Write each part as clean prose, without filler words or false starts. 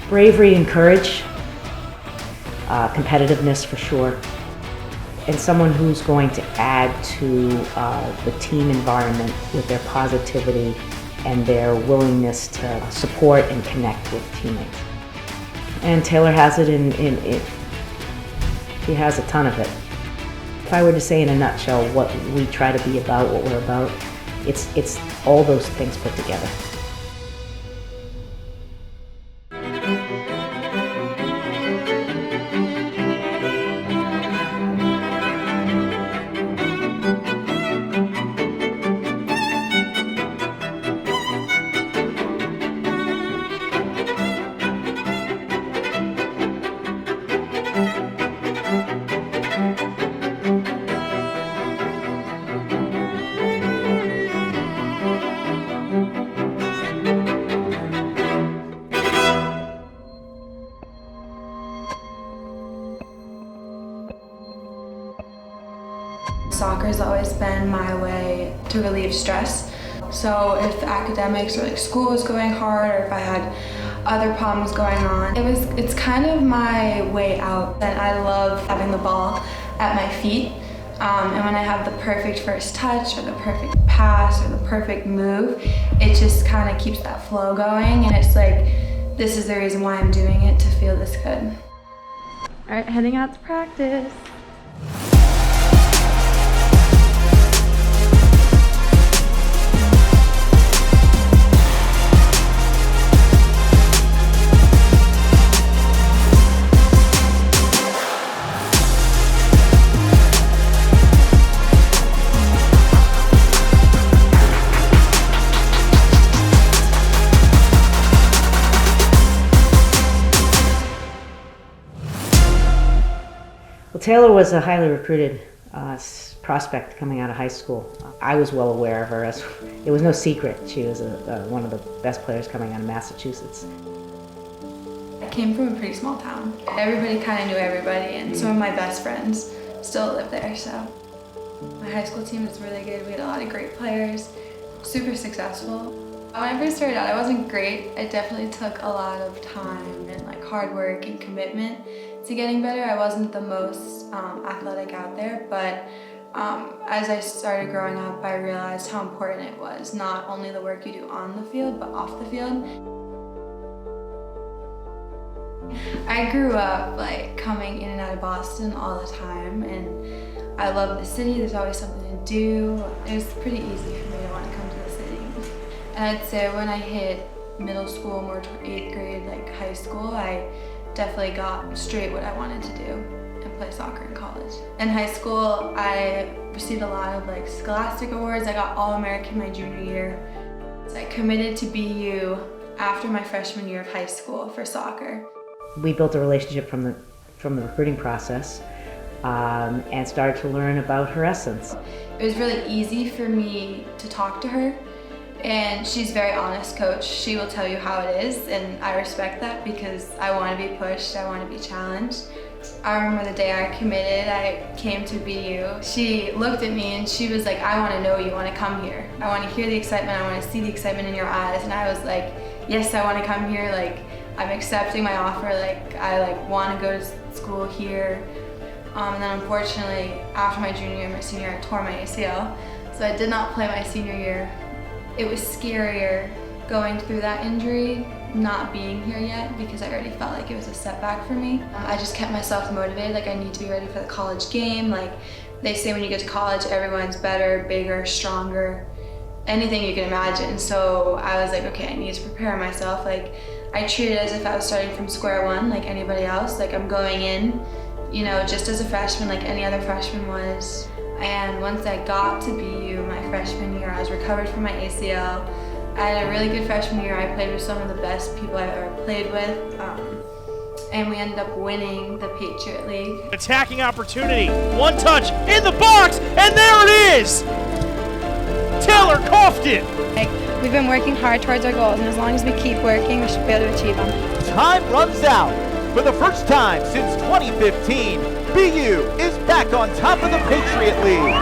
Bravery and courage, competitiveness for sure, and someone who's going to add to the team environment with their positivity and their willingness to support and connect with teammates. And Taylor has it he has a ton of it. If I were to say in a nutshell what we try to be about, what we're about, it's all those things put together. Soccer's always been my way to relieve stress. So if academics or like school was going hard, or if I had other problems going on, it's kind of my way out. And I love having the ball at my feet. And when I have the perfect first touch or the perfect pass or the perfect move, it just kind of keeps that flow going. And it's like, this is the reason why I'm doing it, to feel this good. All right, heading out to practice. Well, Taylor was a highly recruited prospect coming out of high school. I was well aware of her. It was no secret. She was one of the best players coming out of Massachusetts. I came from a pretty small town. Everybody kind of knew everybody, and some of my best friends still live there, so. My high school team was really good. We had a lot of great players, super successful. When I first started out, I wasn't great. It definitely took a lot of time and like hard work and commitment to getting better. I wasn't the most athletic out there, but as I started growing up, I realized how important it was, not only the work you do on the field, but off the field. I grew up like coming in and out of Boston all the time, and I love the city. There's always something to do. It was pretty easy for me to want to come to the city. And I'd say when I hit middle school, more to 8th grade, like high school, I definitely got straight what I wanted to do and play soccer in college. In high school, I received a lot of like scholastic awards. I got All-American my junior year. So I committed to BU after my freshman year of high school for soccer. We built a relationship from the recruiting process and started to learn about her essence. It was really easy for me to talk to her, and she's a very honest coach. She will tell you how it is, and I respect that because I want to be pushed, I want to be challenged. I remember the day I committed, I came to BU. She looked at me and she was like, I want to know you want to come here. I want to hear the excitement, I want to see the excitement in your eyes. And I was like, yes, I want to come here. Like, I'm accepting my offer. Like, I want to go to school here. And then unfortunately, after my junior year, my senior year, I tore my ACL. So I did not play my senior year. It was scarier going through that injury, not being here yet, because I already felt like it was a setback for me. I just kept myself motivated, like I need to be ready for the college game. Like they say when you get to college, everyone's better, bigger, stronger, anything you can imagine. So I was like, okay, I need to prepare myself. Like I treat it as if I was starting from square one, like anybody else. Like I'm going in, you know, just as a freshman, like any other freshman was. And once I got to BU my freshman year, I was recovered from my ACL. I had a really good freshman year. I played with some of the best people I've ever played with. And we ended up winning the Patriot League. Attacking opportunity, one touch, in the box, and there it is! Taylor Cofton! We've been working hard towards our goals, and as long as we keep working, we should be able to achieve them. Time runs out. For the first time since 2015, BU is back on top of the Patriot League.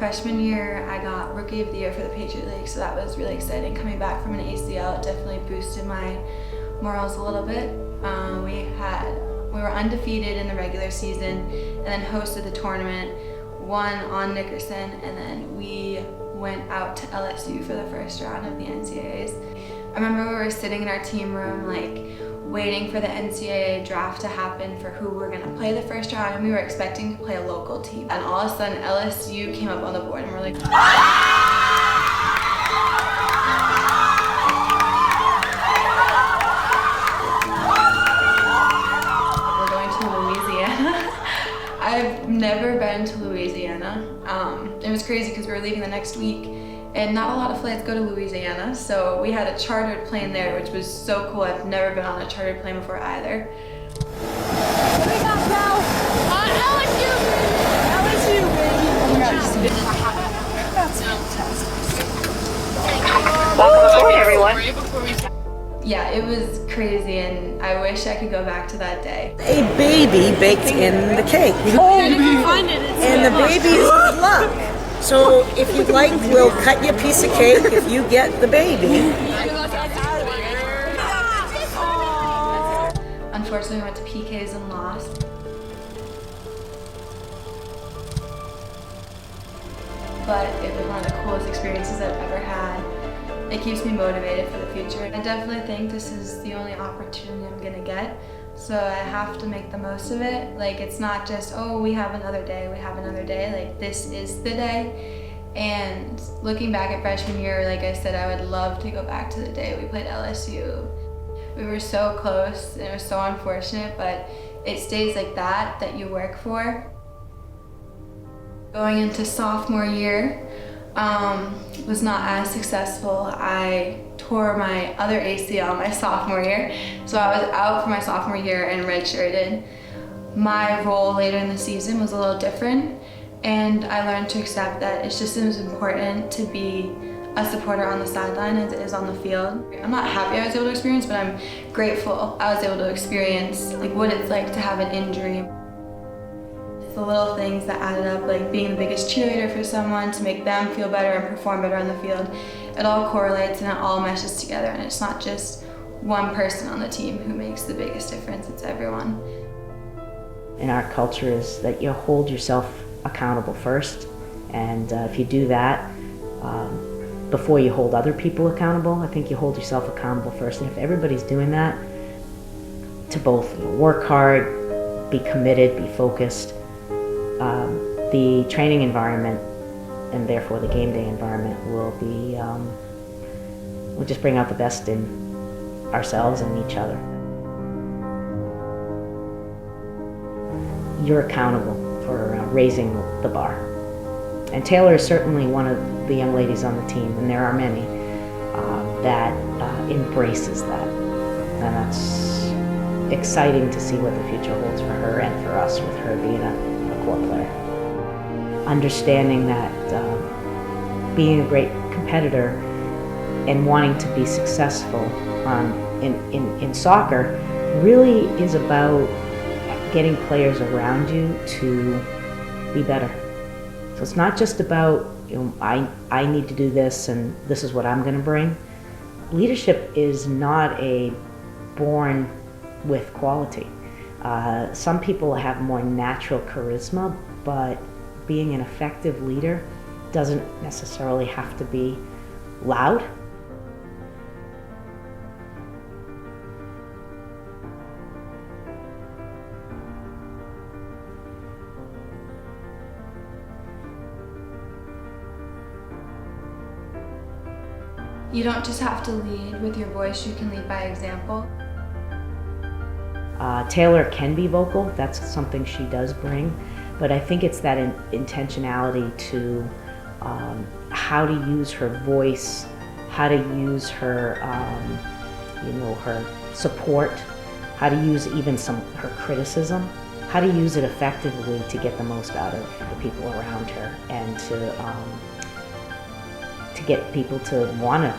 freshman year, I got Rookie of the Year for the Patriot League, so that was really exciting. Coming back from an ACL, it definitely boosted my morals a little bit. We were undefeated in the regular season, and then hosted the tournament, won on Nickerson, and then we went out to LSU for the first round of the NCAAs. I remember we were sitting in our team room, waiting for the NCAA draft to happen for who we're gonna play the first round, and we were expecting to play a local team. And all of a sudden, LSU came up on the board, and we're like, we're going to Louisiana. I've never been to Louisiana. It was crazy because we were leaving the next week, and not a lot of flights go to Louisiana, so we had a chartered plane there, which was so cool. I've never been on a chartered plane before either. Welcome aboard, everyone. Yeah, it was crazy, and I wish I could go back to that day. A baby baked in the cake. And the baby's luck. So if you'd like, we'll cut you a piece of cake if you get the baby. Unfortunately, we went to PKs and lost. But it was one of the coolest experiences I've ever had. It keeps me motivated for the future. I definitely think this is the only opportunity I'm gonna get, so I have to make the most of it. It's not just, oh, we have another day, this is the day. And looking back at freshman year, like I said, I would love to go back to the day we played LSU. We were so close, and it was so unfortunate, but it stays like that you work for. Going into sophomore year, was not as successful. I tore my other ACL my sophomore year, so I was out for my sophomore year and redshirted. My role later in the season was a little different, and I learned to accept that it's just as important to be a supporter on the sideline as it is on the field. I'm not happy I was able to experience, but I'm grateful I was able to experience what it's like to have an injury. The little things that added up, like being the biggest cheerleader for someone to make them feel better and perform better on the field, it all correlates and it all meshes together, and it's not just one person on the team who makes the biggest difference, it's everyone. In our culture is that you hold yourself accountable first, and if you do that before you hold other people accountable, I think you hold yourself accountable first. And if everybody's doing that, to both work hard, be committed, be focused, the training environment and therefore the game day environment will just bring out the best in ourselves and each other. You're accountable for raising the bar. And Taylor is certainly one of the young ladies on the team, and there are many, that embraces that. And that's exciting to see what the future holds for her and for us, with her being a core player. Understanding that being a great competitor and wanting to be successful in soccer really is about getting players around you to be better. So it's not just about, I need to do this and this is what I'm going to bring. Leadership is not a born with quality. Some people have more natural charisma, but being an effective leader doesn't necessarily have to be loud. You don't just have to lead with your voice, you can lead by example. Taylor can be vocal, that's something she does bring, but I think it's that intentionality to how to use her voice, how to use her, her support, how to use even her criticism, how to use it effectively to get the most out of the people around her, and to get people to want to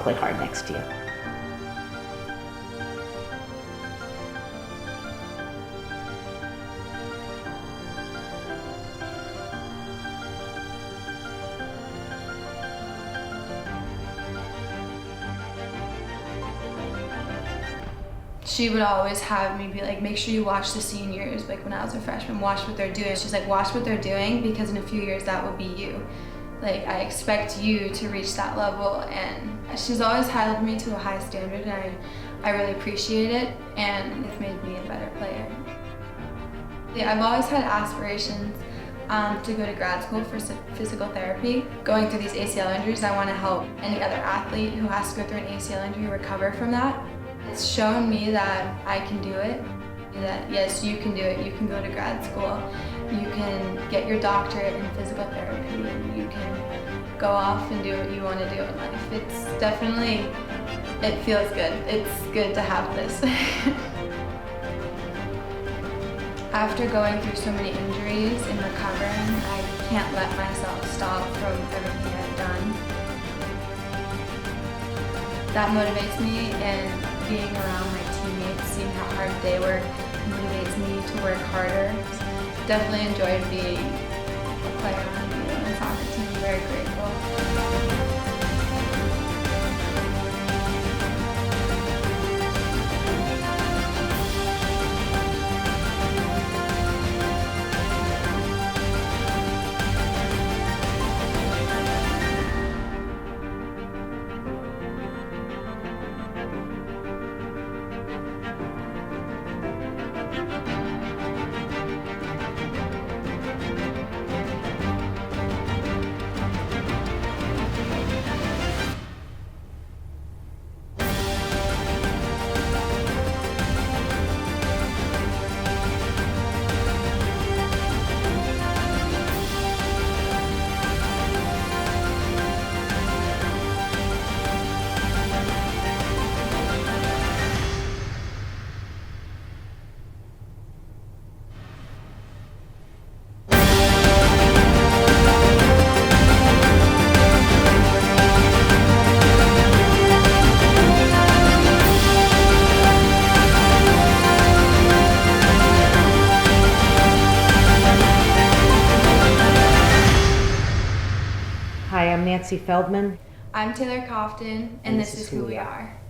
play hard next to you. She would always have me be like, make sure you watch the seniors, like when I was a freshman, watch what they're doing. She's like, watch what they're doing because in a few years that will be you. Like, I expect you to reach that level, and she's always held me to a high standard, and I really appreciate it, and it's made me a better player. Yeah, I've always had aspirations to go to grad school for physical therapy. Going through these ACL injuries, I want to help any other athlete who has to go through an ACL injury recover from that. It's shown me that I can do it, that yes, you can do it. You can go to grad school, you can get your doctorate in physical therapy, and you can go off and do what you want to do in life. It's definitely, it feels good. It's good to have this. After going through so many injuries and recovering, I can't let myself stop from everything I've done. That motivates me, and being around my teammates, seeing how hard they work, motivates me to work harder. Definitely enjoyed being a player on the soccer team. Very grateful. Hi, I'm Nancy Feldman. I'm Taylor Cofton, and this is who we are.